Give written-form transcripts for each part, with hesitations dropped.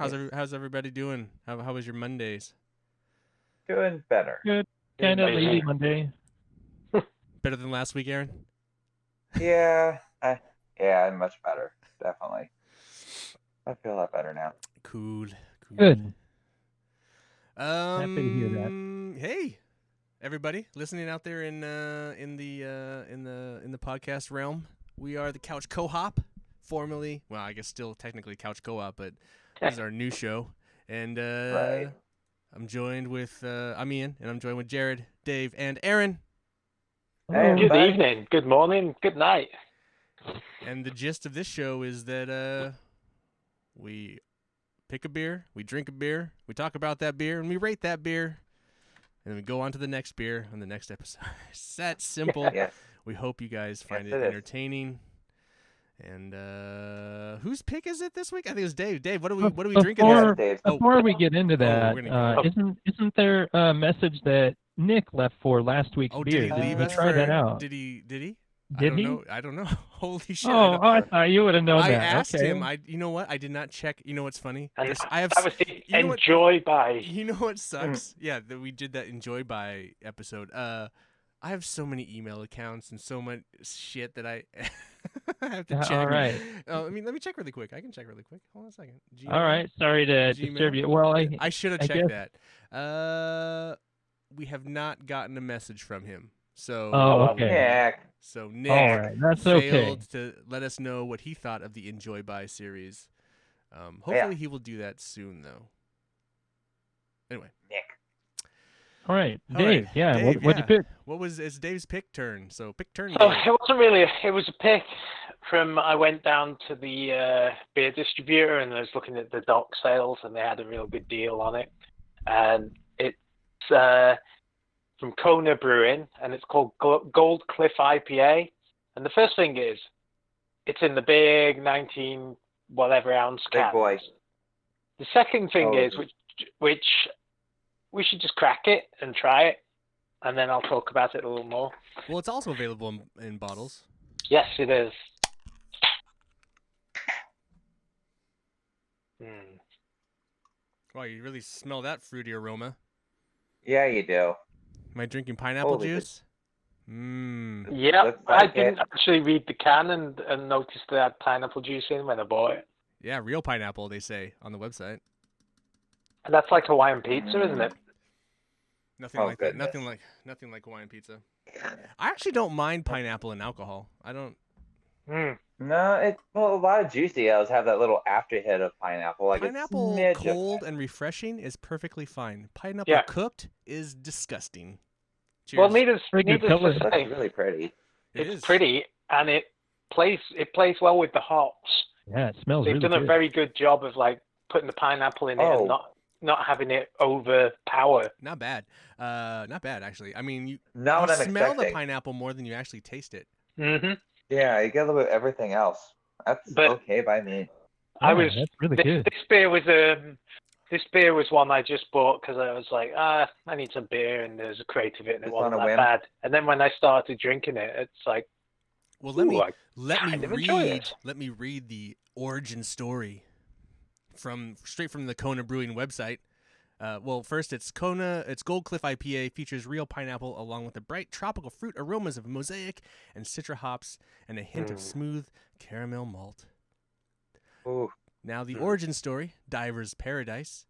How's everybody doing? How was your Mondays? Doing better. Good. Doing Kind of better. lazy Monday. Better than last week, Aaron? Yeah, yeah, much better. Definitely. I feel a lot better now. Cool. Good. Happy to hear that. Hey, everybody listening out there in the podcast realm. We are the Couch Co-op, formerly, well, I guess still technically Couch Co-op, but this is our new show. And Right. I'm joined with I'm Ian, and I'm joined with Jared, Dave, and Aaron. Hey, Good bud. evening, good morning, good night. And the gist of this show is that we pick a beer, we drink a beer, we talk about that beer, and we rate that beer, and then we go on to the next beer on the next episode. It's that simple. Yes. We hope you guys find Yes, it it is. entertaining. And whose pick is it this week? I think it was Dave. Dave, what are we drinking? Yeah, Before, Dave. before we get into that, we're gonna isn't there a message that Nick left for last week's Oh, beer? did he leave we it try for? that out? Did he? Did he? I don't know. Holy shit! I thought you would have known I that. asked Okay. him. You know what? I did not check. You know what's funny? And I have. that was the you know what- enjoy by. You know what sucks? Yeah, that we did that enjoy by episode. I have so many email accounts and so much shit that I have to check. All right. Let me check really quick. I can check really quick. Hold on a second. Gmail. All right. Sorry to Gmail. disturb you. Well, I should have I checked guess- that. We have not gotten a message from him. So. Oh, okay. Yeah. So Nick all right. That's okay. failed to let us know what he thought of the Enjoy By series. Hopefully he will do that soon, though. Anyway. Nick. All right, All Dave. right, Yeah. Dave, What'd you pick? It's Dave's pick turn. So pick turn. So Dave. it wasn't really. It was a pick from. I went down to the beer distributor and I was looking at the dock sales and they had a real good deal on it, and it's from Kona Brewing and it's called Gold Cliff IPA. And the first thing is, it's in the big 19 whatever ounce Big can. boy. The second thing Oh. is, which we should just crack it and try it, and then I'll talk about it a little more. Well, it's also available in bottles. Yes, it is. Wow, you really smell that fruity aroma. Yeah, you do. Am I drinking pineapple Holy juice? Mmm. Yeah, Looks I like didn't it. actually read the can and noticed they had pineapple juice in when I bought it. Yeah, real pineapple, they say on the website. And that's like Hawaiian pizza, isn't it? Nothing Oh, like that. goodness. Nothing like Hawaiian pizza. I actually don't mind pineapple and alcohol. I don't. Mm. No, a lot of juicy ales have that little after hit of pineapple. Like Pineapple it's smidge of cold that. and refreshing is perfectly fine. Pineapple Yeah. cooked is disgusting. Cheers. Well, needless Pretty good to color. That's say, really pretty. It it's is. pretty and it plays well with the hops. Yeah, it smells They've really done a good. very good job of like putting the pineapple in it Oh. and not having it overpower. Not bad. Not bad actually. I mean, you Not what I'm smell the expecting. pineapple more than you actually taste it. Mm-hmm. Yeah, you get a little bit of everything else. That's But- okay by me. I Yeah, was That's really this, good. this beer was one I just bought because I was like, I need some beer, and there's a crate of it, and it Just wasn't on a that whim. bad. And then when I started drinking it, it's like, Well, let me ooh, I let kind of enjoy read it. let me read the origin story straight from the Kona Brewing website. Well, first it's Kona. It's Gold Cliff IPA features real pineapple along with the bright tropical fruit aromas of mosaic and citra hops and a hint of smooth caramel malt. Ooh, Now the origin story: Diver's Paradise.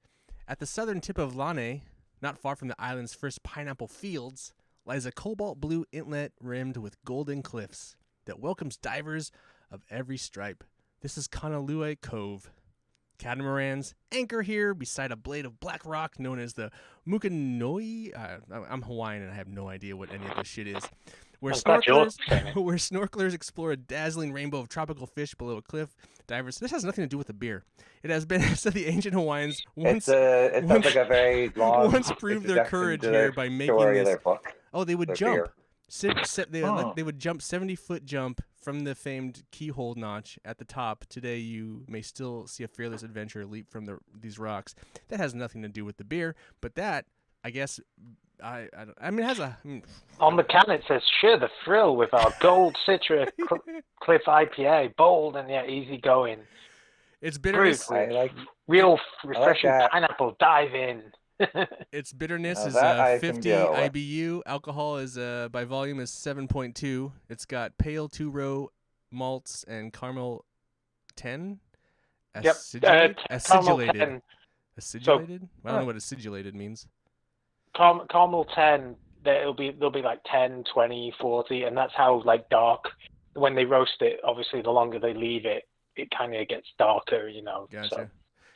At the southern tip of Lane, not far from the island's first pineapple fields, lies a cobalt blue inlet rimmed with golden cliffs that welcomes divers of every stripe. This is Kanalue Cove. Catamarans anchor here beside a blade of black rock known as the Mukanoi. I'm Hawaiian and I have no idea what any of this shit is. Where I'm glad you're snorkelers, saying it. where snorkelers explore a dazzling rainbow of tropical fish below a cliff. Divers. This has nothing to do with the beer. It has been said the ancient Hawaiians once it sounds like a very long. once proved their introduction courage to here their by making story of this. their book. Oh, they would their jump. beer. They would jump 70-foot jump from the famed keyhole notch at the top. Today, you may still see a fearless adventurer leap from these rocks. That has nothing to do with the beer, but that, I guess, I mean, it has a. On the can it says, share the thrill with our Gold Citra Cliff IPA, bold and yet easy going. Its Brewed bitterness. I with like real refreshing that. pineapple. Dive in. Its bitterness Now is that I can 50 go with. IBU. Alcohol is by volume is 7.2. It's got pale 2-row malts and caramel 10. Yep. Acidulated. Caramel Acidulated. 10. Acidulated. I don't Huh. know what acidulated means. Caramel 10. They'll be like 10, 20, 40, and that's how like dark. When they roast it, obviously, the longer they leave it, it kind of gets darker, you know. Gotcha. So.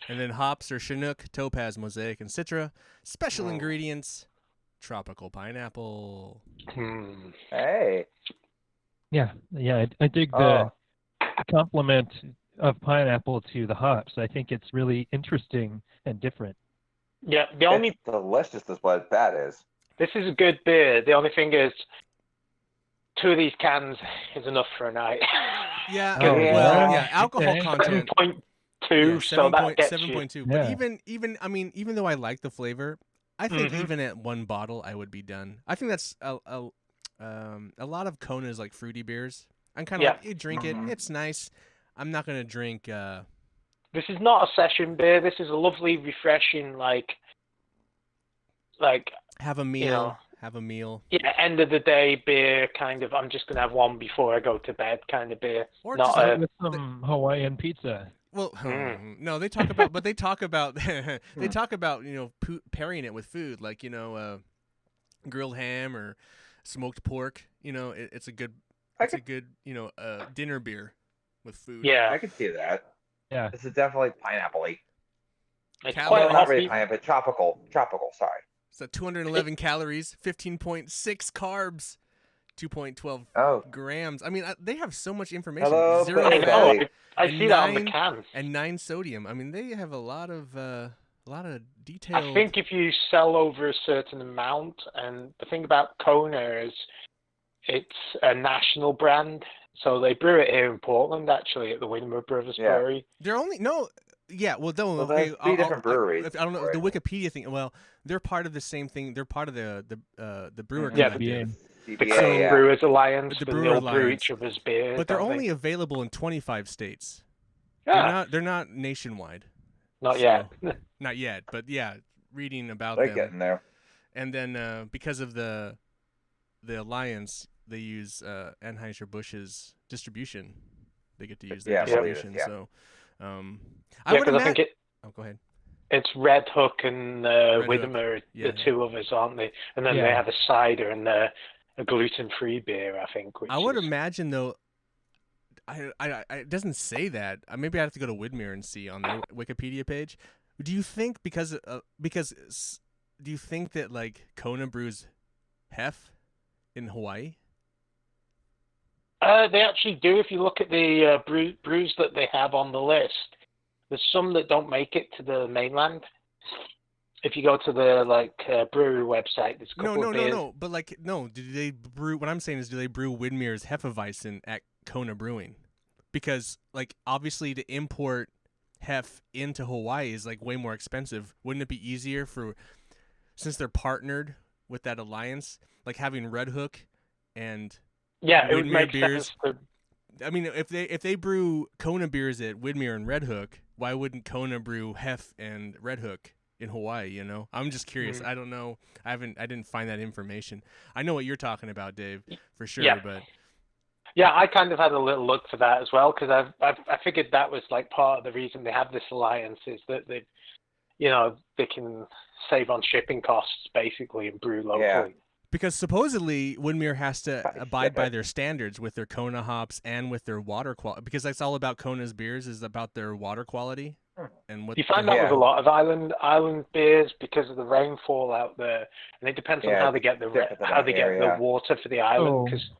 And then hops are Chinook, Topaz, Mosaic, and Citra. Special ingredients: tropical pineapple. Hey. Yeah, I dig the compliment of pineapple to the hops. I think it's really interesting and different. Yeah, the only It's delicious is what that is. this is a good beer. The only thing is, 2 of these cans is enough for a night. Yeah, Oh, yeah. Alcohol okay. content. 7.2, so that gets you. 7.2. But Yeah. even though I like the flavor, I think Mhm. even at one bottle I would be done. I think that's a lot of Kona's like fruity beers. I'm kind of like, you drink it, it's nice. I'm not gonna drink. This is not a session beer. This is a lovely, refreshing, like Have a meal. You know. Have a meal. yeah, end of the day beer kind of. I'm just gonna have one before I go to bed kind of beer. Or Not just Start with some Hawaiian pizza. Well, Mm. no, they talk about, but they talk about, they talk about, pairing it with food, like, grilled ham or smoked pork. It's a good, dinner beer with food. yeah. I could see that. Yeah. This is definitely pineapple-y. It's Calories. quite Well, not really healthy. pineapple, tropical, sorry. So 211 calories, 15.6 carbs, 2.12 Oh, grams. I mean, they have so much information. hello, 0 Billy fat Belly. I and see that on the 9 can. and 9 sodium. I mean, they have a lot of detailed. I think if you sell over a certain amount, and the thing about Kona is it's a national brand, so they brew it here in Portland, actually, at the Widmer Brothers Yeah. Brewery. They're only no. Yeah, well, no, Well, okay. there's 3 different breweries. I don't know for the it. Wikipedia thing. Well, they're part of the same thing. They're part of the brewer Mhm. Yeah, collective. The CBA, Kona yeah. Brewers Alliance, The but Brewer they'll brew Alliance. each other's beers. But they're don't they? only available in 25 states. Yeah, They're not nationwide. not so- yet. Not yet, but yeah, reading about They're them. getting there. And then because of the alliance, they use Anheuser-Busch's distribution. They get to use their Yeah, I believe it, distribution. yeah. So, I Yeah, would because I imagine. think Oh, go ahead. it's Red Hook and Hook, Widmer, yeah. the 2 others, aren't they? And then they Yeah. have a cider and a gluten-free beer, I think. Which I would is... imagine though. It doesn't say that. Maybe I have to go to Widmer and see on their Wikipedia page. Do you think because do you think that like Kona brews hef in Hawaii? They actually do. If you look at the brews that they have on the list, there's some that don't make it to the mainland. If you go to the brewery website, there's a couple of beers. No. But do they brew? What I'm saying is, do they brew Widmer's Hefeweizen at Kona Brewing? Because obviously to import hef into Hawaii is way more expensive. Wouldn't it be easier since they're partnered with that alliance, having Red Hook and Yeah, it would Widmer make beers? sense to. I mean, if they brew Kona beers at Widmer and Red Hook, why wouldn't Kona brew hef and Red Hook in Hawaii? I'm just curious. I don't know. I didn't find that information. I know what you're talking about, Dave, for sure. Yeah. But Yeah, I kind of had a little look for that as well because I figured that was part of the reason they have this alliance is that they can save on shipping costs basically and brew locally. Yeah. because supposedly Widmer has to abide by their standards with their Kona hops and with their water quality, because that's all about Kona's beers is about their water quality. And what You find that with a lot of island beers because of the rainfall out there, and it depends on how they get the water for the island. Because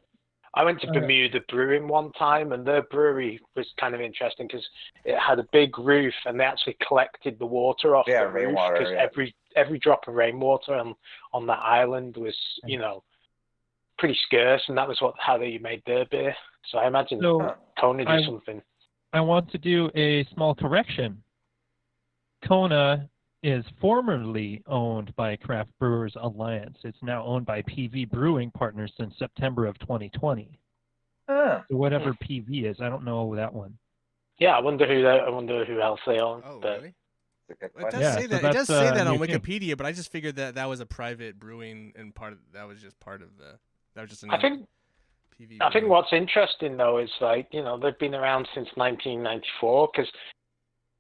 I went to Bermuda Brewing one time, and their brewery was kind of interesting because it had a big roof, and they actually collected the water off the roof because every drop of rainwater on that island was pretty scarce, and that was how they made their beer. So I imagine Kona did something. I want to do a small correction. Kona is formerly owned by Craft Brewers Alliance. It's now owned by PV Brewing Partners since September of 2020. So whatever PV is, I don't know that one. Yeah, I wonder who else they own. Oh, but really? It's a good It question. does Yeah, say so that. It that's does say a that on new thing. Wikipedia, but I just figured that was a private brewing and that was just part of the. That was just a I think PV. I think brewing. what's interesting though is like they've been around since 1994 because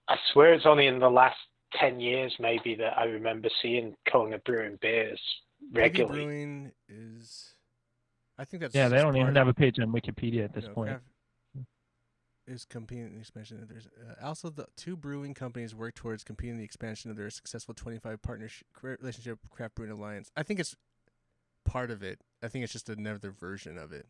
I swear it's only in the last 10 years maybe that I remember seeing Kona brewing beers PV regularly. Brewing is. I think that's Yeah, they just don't part even of, have a page on Wikipedia at this point. Craft is competing in the expansion of there's also the two brewing companies work towards competing in the expansion of their successful 25 partnership relationship Craft Brewing Alliance. I think it's part of it. I think it's just another version of it.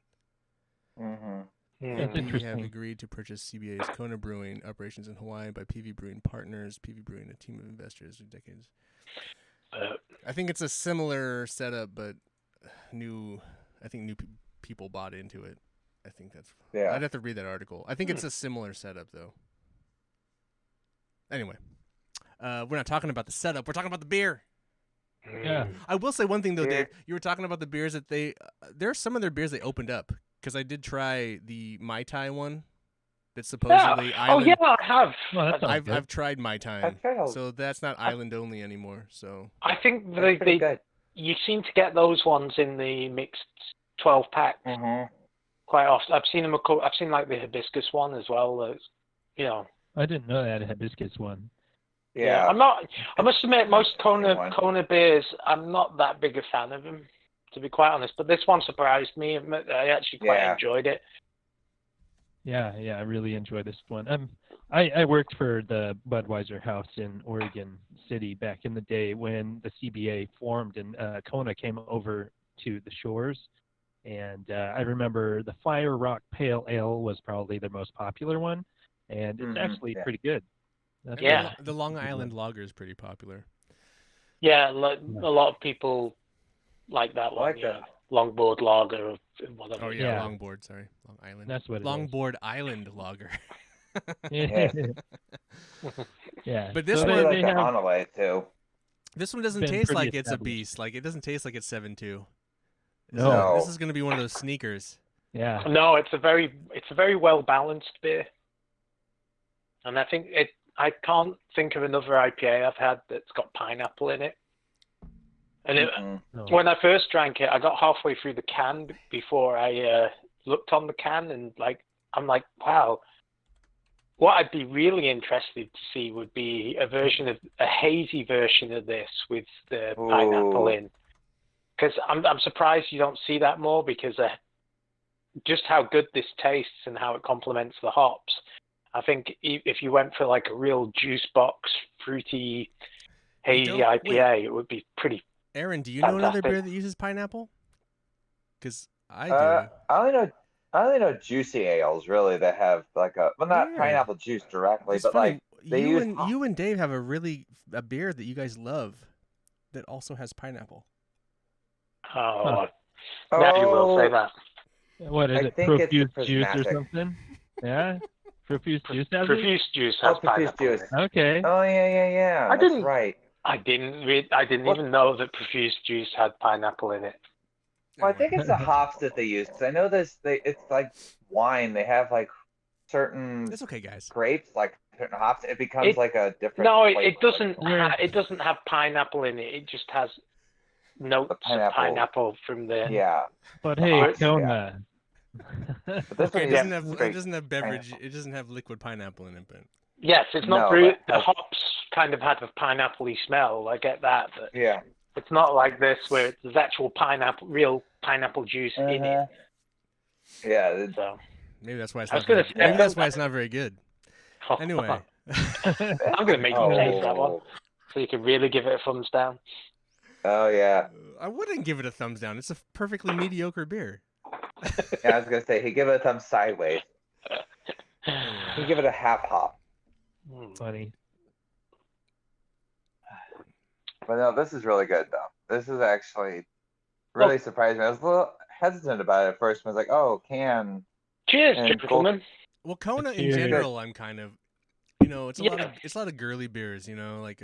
Mm-hmm. That's We have interesting. agreed to purchase CBA's Kona Brewing operations in Hawaii by PV Brewing Partners. PV Brewing, a team of investors for decades. I think it's a similar setup, but new. I think new people bought into it. I think that's. Yeah. I'd have to read that article. I think it's a similar setup, though. Anyway, we're not talking about the setup. We're talking about the beer. Yeah. I will say one thing though, Beer. Dave. You were talking about the beers that there are some of their beers they opened up because I did try the Mai Tai one. That's supposedly Yeah. Oh island. yeah, I have. Well, that sounds good. I've tried Mai Tai, so that's not island only anymore. So I think That's pretty good. you seem to get those ones in the mixed 12 pack Mm-hmm. quite often. I've seen them. I've seen like the hibiscus one as well. I didn't know they had a hibiscus one. Yeah. I'm not. I must admit, most Same one. Kona beers, I'm not that big a fan of them, to be quite honest. But this one surprised me. I actually quite Yeah. enjoyed it. Yeah, I really enjoy this one. I worked for the Budweiser House in Oregon City back in the day when the CBA formed and Kona came over to the shores. And I remember the Fire Rock Pale Ale was probably their most popular one, and it's actually pretty good. That's Yeah. the Long Island Lager is pretty popular. Yeah, a lot of people like that I one. like Yeah, that. Longboard Lager or whatever. Oh yeah, Yeah. Longboard. Sorry, Long Island. That's what it is. Longboard Island Lager. Yeah. But this So I one- really they like the have Hanalei too. This one doesn't been taste pretty like it's a established. beast. Like it doesn't taste like it's 7.2. No. This is gonna be one of those sneakers. Yeah. No, it's a very well balanced beer, and I think I can't think of another IPA I've had that's got pineapple in it. And No. when I first drank it, I got halfway through the can before I looked on the can, and I'm like, wow. What I'd be really interested to see would be a hazy version of this with the pineapple in, because I'm surprised you don't see that more because just how good this tastes and how it complements the hops. I think if you went for like a real juice box, fruity, hazy IPA, it would be pretty. Aaron, do you know another Fantastic. beer that uses pineapple? Because I do. I only know juicy ales really that have like not Weird. pineapple juice directly, It's but funny. like they use you and Dave have a beer that you guys love that also has pineapple. Oh, now you will say that. What is I it? think it's Profuse juice or prismatic. something? Yeah. Profuse juice. has it? Profuse juice has Profuse pineapple in juice. it. Okay. Oh yeah. I That's didn't- right. I didn't What? even know that Profuse juice had pineapple in it. Well, I think it's the hops that they use because I know it's like wine. They have like certain It's okay, guys. grapes, like certain hops. It becomes like a different. No, it flavor. doesn't. Where- It doesn't have pineapple in it. It just has notes of pineapple from the. Yeah, But hey, hops, Kona. but this Okay, one it doesn't has have straight it doesn't have beverage. pineapple. It doesn't have liquid pineapple in it, but Yes, it's not No, brewed. but The hops kind of have a pineapple-y smell. I get that, but Yeah. it's not like this where there's actual real pineapple juice in it. Yeah. it's- So maybe that's why it's I not. was gonna Very, say- maybe that's why it's not very good. Anyway. I'm gonna make you taste that one so you can really give it a thumbs down. Oh yeah. I wouldn't give it a thumbs down. It's a perfectly mediocre beer. Yeah, I was gonna say he'd give it a thumb sideways. He'd give it a half hop. Funny. But no, this is really good though. This is actually really surprising. I was a little hesitant about it at first. I was like, oh, can. Cheers, And gentlemen. Well, Kona in Cheers. general, I'm kind of, it's a lot of girly beers, like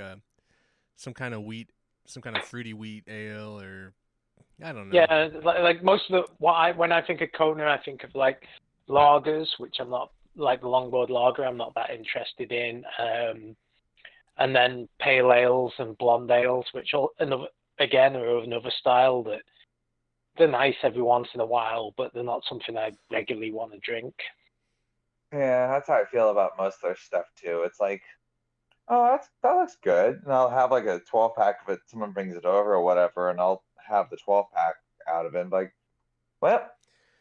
some kind of fruity wheat ale, or I don't know. Yeah, like most of when I think of Kona, I think of like lagers, which I'm not like the longboard lager, I'm not that interested in. And then pale ales and blonde ales, which again are another style that they're nice every once in a while, but they're not something I regularly want to drink. Yeah, that's how I feel about most of their stuff too. It's like, oh, that looks good, and I'll have like a 12-pack if someone brings it over or whatever, and I'll have the 12-pack out of it. And like, well,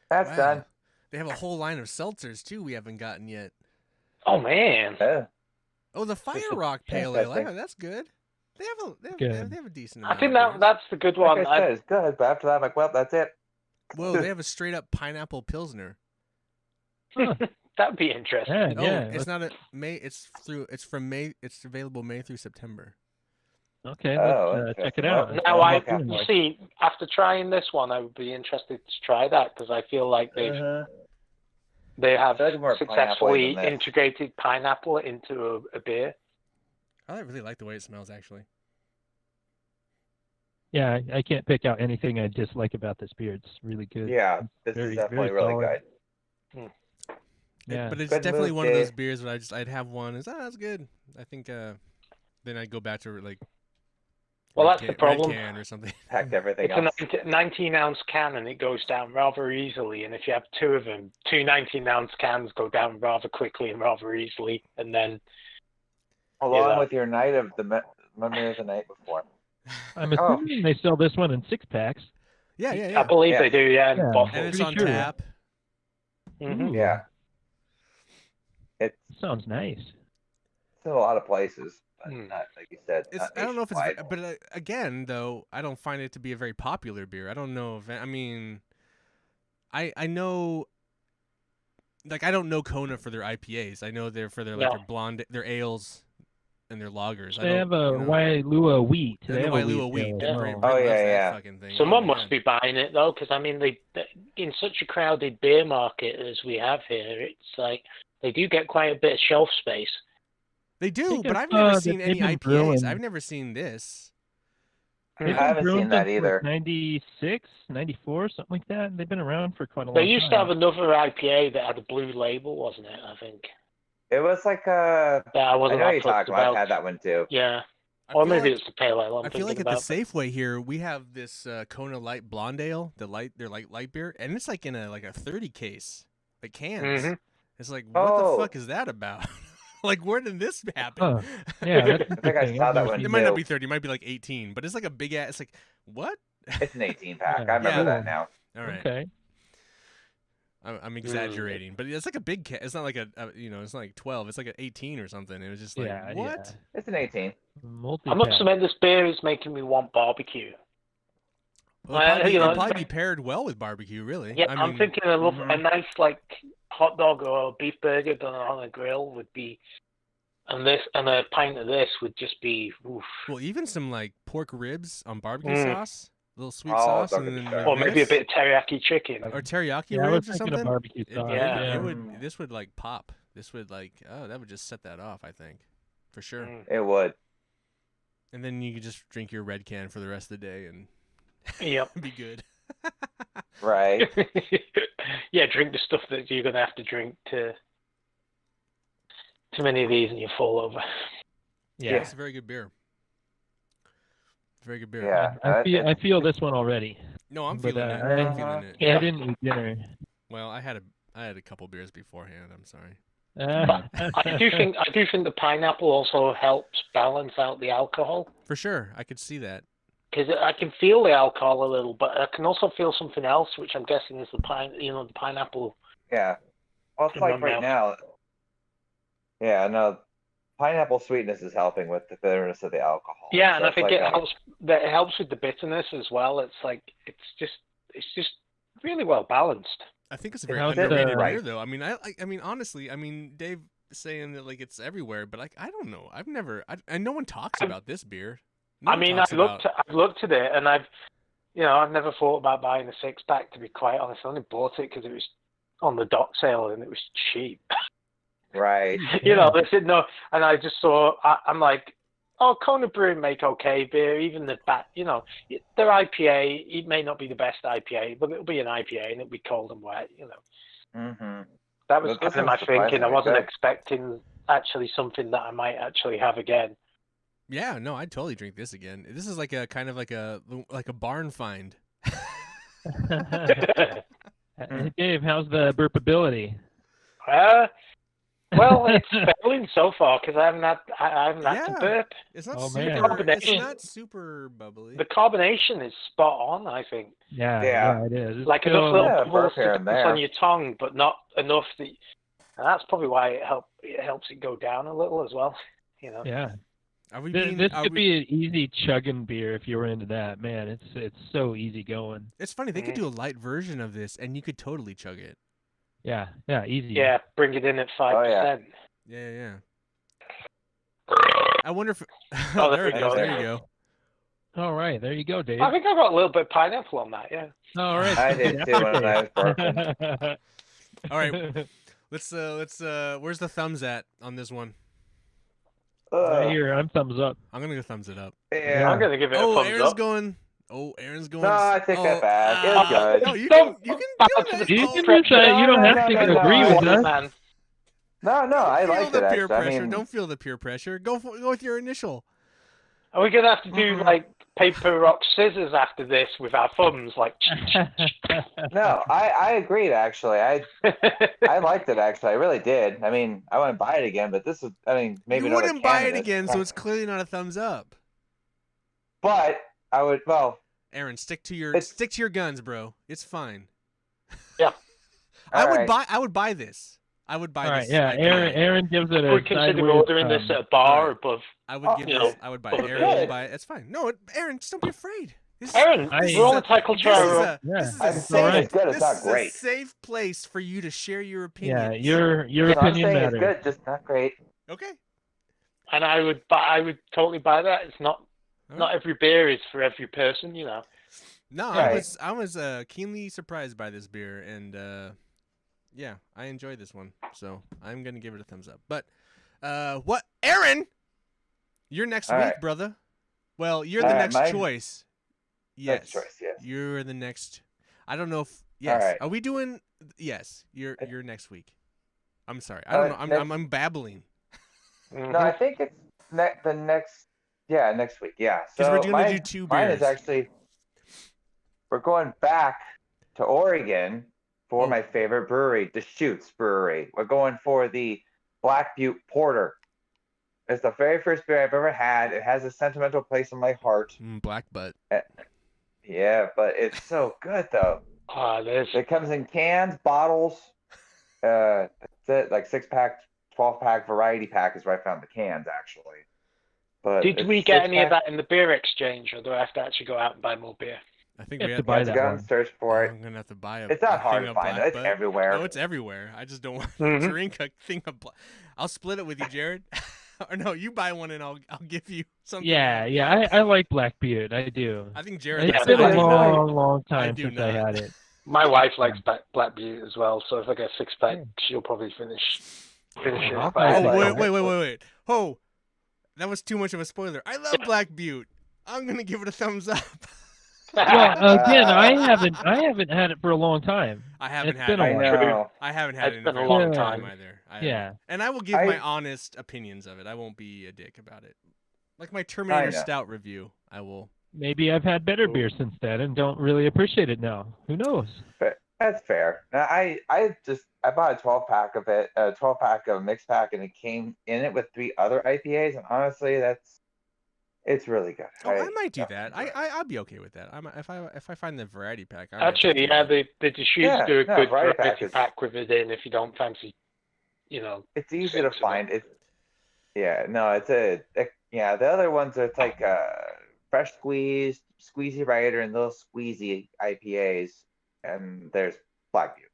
that's Wow. done. They have a whole line of seltzers too we haven't gotten yet. Oh man. Yeah. Oh, the Fire Rock Pale I Ale. think- That's good. They have Good. they have a decent I amount. think of beers. that's the good one. Like I said, it's good, but after that, I'm like, well, that's it. Whoa, they have a straight up pineapple pilsner. That'd be interesting. Yeah, Oh, yeah. it's not a May. It's from May. It's available May through September. Okay, Oh, let's check it interesting. out. Well, Now, I'm looking you for it. see, after trying this one, I would be interested to try that because I feel like they have I like more successfully pineapple than this. integrated pineapple into a beer. I really like the way it smells actually. Yeah, I can't pick out anything I dislike about this beer. It's really good. Yeah, this Very- is definitely very really solid. good. Yeah. But it's Good definitely move, one of those Dave. beers where I'd have one. That's good. I think then I'd go back to like. Well, Red that's the Red problem. Can or something. Packed everything else. It's a 19-ounce can and it goes down rather easily. And if you have two of them, two 19-ounce cans go down rather quickly and rather easily. And then Along Yeah. with your night of the memory of the night before. I'm assuming they sell this one in 6-packs. Yeah, yeah, I yeah. believe Yeah. they do, yeah, in Yeah. bottles. And it's Pretty on sure. tap. Mhm. Ooh, Yeah, it's sounds nice. in a lot of places, but Hmm. not like you said. It's not I don't know if it's nationwide. but again though I don't find it to be a very popular beer. I don't know if I mean I know like I don't know Kona for their IPAs. I know they're for their like No. their blonde their ales and their lagers. I They have don't, a you know, Wailua wheat. and They the have a Wailua wheat. ale as Yeah. Brent well. Oh, loves yeah, that yeah. fucking thing. Someone Oh, must man. be buying it though, because I mean, they in such a crowded beer market as we have here, it's like they do get quite a bit of shelf space. They do, think but I I've never saw that seen they've any been IPAs. brewing- I've never seen this. They've I been haven't brewing seen that since, either. 96, 94, something like that. They've been around for quite a long They time. used to have another IPA that had a blue label, wasn't it? I think It was like that I I wasn't know that you're fussed talking about. I've about. had that one too. Yeah, I or feel maybe like, it's the pale ale I'm I feel thinking like at the about. Safeway here we have this Kona Light Blonde Ale, their light beer, and it's like in a 30 case, like cans. Mhm. It's like what the Oh. fuck is that about? Like where did this happen? Huh. Yeah, that's I think I interesting. saw I've that never one seen It might not too. be 30, it might be like 18, but it's like a big ass. It's like what? It's an 18-pack. Yeah. I remember Yeah. that now. All right, Okay. I'm exaggerating, but it's like a big cat. It's not like it's not like 12. It's like an 18 or something. It was just like Yeah, what? It's an 18. Multi I must admit, this beer is making me want barbecue. Well, it'd probably, you know, it'd probably be paired well with barbecue, really. Yeah, I I'm mean, thinking a Mhm. nice like hot dog or beef burger done on a grill would be, and a pint of this would just be oof. well, even some like pork ribs on barbecue Mm. sauce, a little sweet Oh, sauce, don't and get me then started. with Or maybe a this, bit of teriyaki chicken. or teriyaki Yeah, I was ribs or thinking of something. barbecue sauce. Yeah. This would like pop. This would like that would just set that off. I think, for sure. Mm. It would. And then you could just drink your red can for the rest of the day and Yep. be good. Right. Yeah, drink the stuff that you're gonna have to drink to too many of these and you fall over. Yeah. It's a very good beer. Very good beer. Yeah. I feel this one already. No, I'm But, feeling it. I- I'm feeling it. Yeah. I didn't eat dinner. Well, I had a couple beers beforehand. I'm sorry. I do think the pineapple also helps balance out the alcohol For sure, I could see that. because I can feel the alcohol a little, but I can also feel something else, which I'm guessing is the pineapple. Yeah. Well, it's In like my right now. Yeah, no. Pineapple sweetness is helping with the bitterness of the alcohol. Yeah, So and I it's think like it helps. That it helps with the bitterness as well. It's like it's just really well balanced. I think it's a It very helps, underrated right. beer, though. I mean, honestly, I mean, Dave saying that like it's everywhere, but like I don't know. I've never, and no one talks about this beer. No I one mean, talks I've looked at it, and I've never thought about buying a 6-pack. To be quite honest, I only bought it because it was on the dock sale and it was cheap. Right. They said no, and I just saw. I'm like, oh, Kona Brewing make okay beer, even the their IPA. It may not be the best IPA, but it'll be an IPA and it'll be cold and wet. Mm-hmm. That was That kind of my sounds thinking. I surprisingly wasn't good. expecting actually something that I might actually have again. Yeah, no, I'd totally drink this again. This is like a kind of like a barn find. Hey, Dave, how's the burpability? Well, it's failing so far because I haven't had to Yeah. burp. It's not Oh, man. it's not super bubbly. The carbonation is spot on, I think. Yeah, it is. It's Like still- enough little Yeah, bubbles burp here to and dance there. on your tongue, but not enough that. And that's probably why it helps it go down a little as well. You know. Yeah. Are we This could be an easy chugging beer if you were into that. Man, it's so easy going. It's funny, they could do a light version of this and you could totally chug it. Yeah, easy. Yeah, bring it in at 5%. Yeah. I wonder if Oh, there there it we goes. go. There you go. All right, there you go, Dave. I think I got a little bit of pineapple on that. Yeah. All right. I did too when I was burping. All right. Let's where's the thumbs at on this one? Right here, I'm thumbs up. I'm gonna go thumbs it up. Yeah. I'm gonna give it a thumbs Aaron's up. going. Oh, Aaron's going. No, I take that back. It was good. No, you Don't can bow do to that. the You Oh, can just, you don't have to no, agree no, with us. Man. No, I don't liked feel it the peer actually. I pressure. mean, Don't feel the peer pressure. Go with your initial. Are we gonna have to do like paper, rock, scissors after this with our thumbs? Like. no, I agreed actually. I liked it actually. I really did. I mean, I wouldn't buy it again, but this is. I mean, maybe you another wouldn't buy it candidate. again, so it's clearly not a thumbs up. But I would. Well, Aaron, stick to your guns, bro. It's fine. Yeah. I All would right. buy this. I would buy All right, this. yeah. IPA. Aaron gives it a We consider sideways ordering this thumb. at a bar Alright. above. I would give you this. know, I would buy but it. Aaron will good. buy it. That's fine. No, Aaron, just don't be afraid. This, Aaron, I- we're on the title this is trial. a, Yeah. this is I'm a saying alright. it's good. It's this not is great. a safe place for you to share your opinion. Yeah, your I'm opinion saying matters. it's good, just not great. Okay. And I would totally buy that. It's not Alright. every beer is for every person, you know. No, Right. I was keenly surprised by this beer, and yeah, I enjoyed this one. So I'm gonna give it a thumbs up. But what, Aaron? You're next All week, right. brother. Well, you're All the right, next my- choice. Yes. Next choice, yes. You're the next. I don't know if yes. right. Are we doing? Yes. You're next week. I'm sorry. I don't know. I'm babbling. Mhm. No, I think it's the next. Yeah, next week. Yeah. 'Cause So we're gonna mine, do two mine is beers. actually. We're going back to Oregon for Oh. my favorite brewery, Deschutes Brewery. We're going for the Black Butte Porter. It's the very first beer I've ever had. It has a sentimental place in my heart. Black butt. Yeah, but it's so good though. There's It comes in cans, bottles. That's it. Like 6-pack, 12-pack variety pack is where I found the cans actually. But Did it's we get any of 6-pack. that in the beer exchange, or do I have to actually go out and buy more beer? I think You we have have to buy Let's that go one. and search for it. I'm gonna have to buy a. It's not a hard thing to of find. Black It's Butt. everywhere. No, it's everywhere. I just don't want Mhm. to drink a thing of. I'll split it with you, Jared. Or no, you buy one and I'll give you something. Yeah. I like Black Butte. I do. I think Jared. It's does. been I a do long- not. long time do since I not. had it. My wife likes Black Butte as well, so if I get a 6-pack, Yeah. she'll probably finish Oh, it. I Oh like wait! Oh, that was too much of a spoiler. I love Black Butte. I'm gonna give it a thumbs up. Well, again, I haven't had it for a long time. I haven't It's had been it. a I while. know. I haven't had It's it in a been a very long long time time. either. Yeah. And I will give my honest opinions of it. I won't be a dick about it. Like my Terminator know. Stout review, I will. Maybe I've had better beer since then and don't really appreciate it now. Who knows? But that's fair. Now, I bought a 12-pack of it, a 12-pack of a mixed pack, and it came in it with 3 other IPAs, and honestly, it's really good. Oh, I might do that. I'll be okay with that. If I find the variety pack. I might Actually, just yeah, do the Deschutes Yeah, do a no, good variety variety pack pack, is- with it in if you don't fancy, you know. It's easy to Drinks of find. It's yeah. The other ones are it's like fresh squeezed, squeezy rider, and little squeezy IPAs, and there's Black Butte.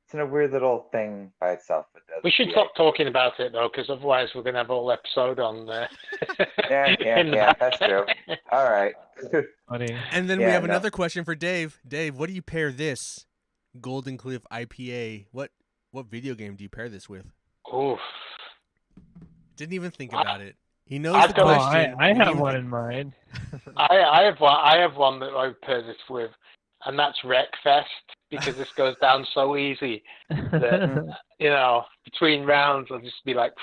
It's in a weird little thing by itself. But We should stop talking about it though, because otherwise we're gonna have a whole episode on there. Yeah, that's true. All right. Funny. And then we Yeah, have no. another question for Dave. Dave, what do you pair this Golden Cliff IPA? What video game do you pair this with? Oof. Didn't even think about it. He knows I've the got- Oh, question. I Didn't have even one think- in mind. I have one that I would pair this with. and that's Wreckfest, because this goes down so easy that, between rounds I'll just be like,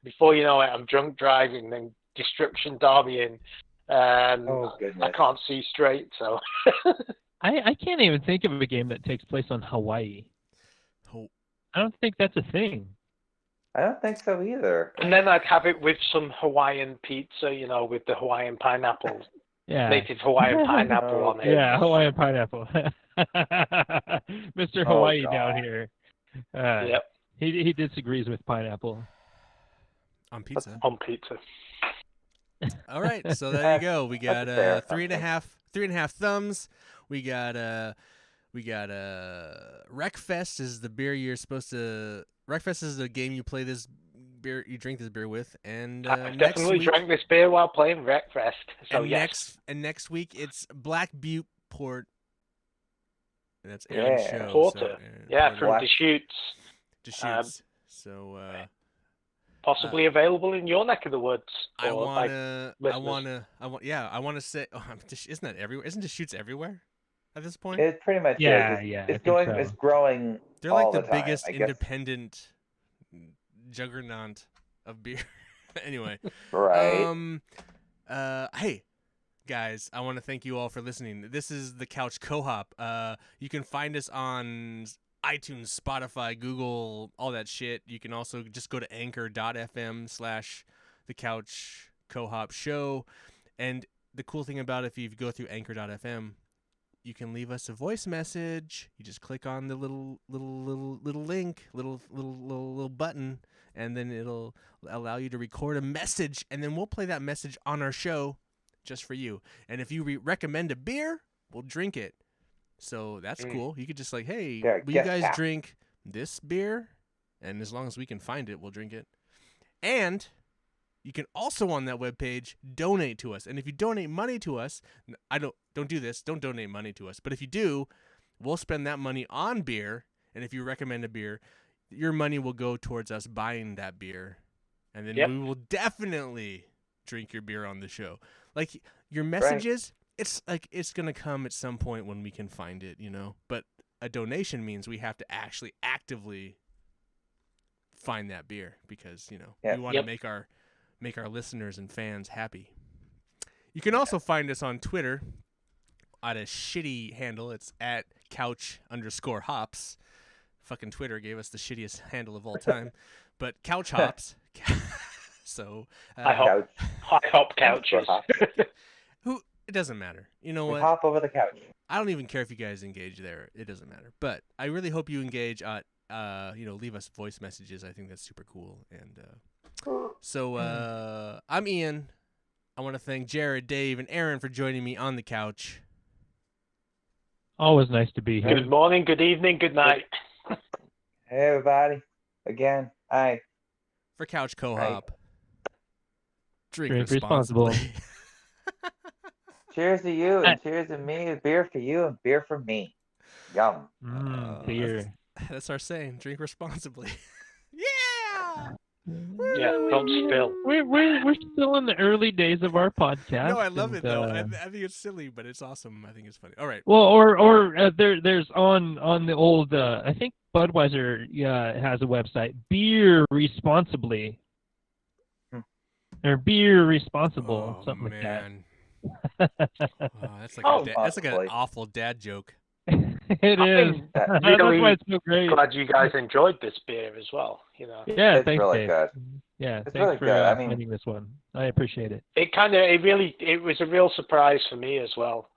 before you know it, I'm drunk driving, then destruction derbying, and Oh, goodness. I can't see straight, so... I can't even think of a game that takes place on Hawaii. Oh, I don't think that's a thing. I don't think so either. And then I'd have it with some Hawaiian pizza, with the Hawaiian pineapple, Yeah. native Hawaiian pineapple on it. Yeah, Hawaiian pineapple. Mr. Hawaii God. down here. Yep, He disagrees with pineapple. on pizza. on pizza. All right, so there you go. We got That's fair. 3.5 thumbs. We got Wreckfest is the beer you're supposed to. Wreckfest is the game you play this beer, you drink this beer with, and I've next definitely week, drank this beer while playing Wreckfest. So and yes. next week it's Black Butte Port. And that's Aaron's Yeah. show. Porter. Yeah, from Black- Deschutes. Deschutes. So Possibly available in your neck of the woods. I or, want to say, isn't that everywhere? Isn't Deschutes everywhere at this point? It pretty much Yeah, is. yeah, I It's think going. so. It's growing. They're like all the the time, biggest I guess. independent juggernaut of beer. Anyway, Right. hey guys, I want to thank you all for listening. This is the Couch Co-op. You can find us on iTunes, Spotify, Google, all that shit. You can also just go to anchor.fm/the Couch Co-op show. And the cool thing about it, if you go through anchor.fm, you can leave us a voice message. You just click on the little link, little button, and then it'll allow you to record a message, and then we'll play that message on our show just for you. And if you recommend a beer, we'll drink it. So that's cool. You could just like, hey, Yeah, will you guess guys that. drink this beer? And as long as we can find it, we'll drink it. And you can also on that webpage donate to us. And if you donate money to us, don't do this. Don't donate money to us. But if you do, we'll spend that money on beer. And if you recommend a beer, your money will go towards us buying that beer. And then we will definitely drink your beer on the show. Like your messages, it's like it's going to come at some point when we can find it, But a donation means we have to actually actively find that beer because, we want to make our listeners and fans happy. You can also find us on Twitter at a shitty handle. It's at couch_hops. Fucking Twitter gave us the shittiest handle of all time. But Couch Hops. So I hop couches. it doesn't matter. You know We what? hop over the couch. I don't even care if you guys engage there. It doesn't matter. But I really hope you engage at leave us voice messages. I think that's super cool. And so I'm Ian. I want to thank Jared, Dave, and Aaron for joining me on the couch. Always nice to be here. Good morning, good evening, good night. Hey, everybody. Again, hi. For Couch Co-op. Drink responsible. responsibly. Cheers to you and cheers to me. Beer for you and beer for me. Yum. Beer. That's our saying. Drink responsibly. Yeah. Yeah, don't spill. We're still in the early days of our podcast. No, I love it though. I and, think it's silly, but it's awesome. I think it's funny. All right. Well, or there's on the old I think Budweiser has a website, Beer Responsibly, or Beer Responsible, something like that. That's like that's like an awful dad joke. It is. That's Really why it's so great. glad you guys enjoyed this beer as well. Yeah, It's thanks, really Dave. good. Yeah, It's thanks really for good. I finding this one. I appreciate it. It was a real surprise for me as well.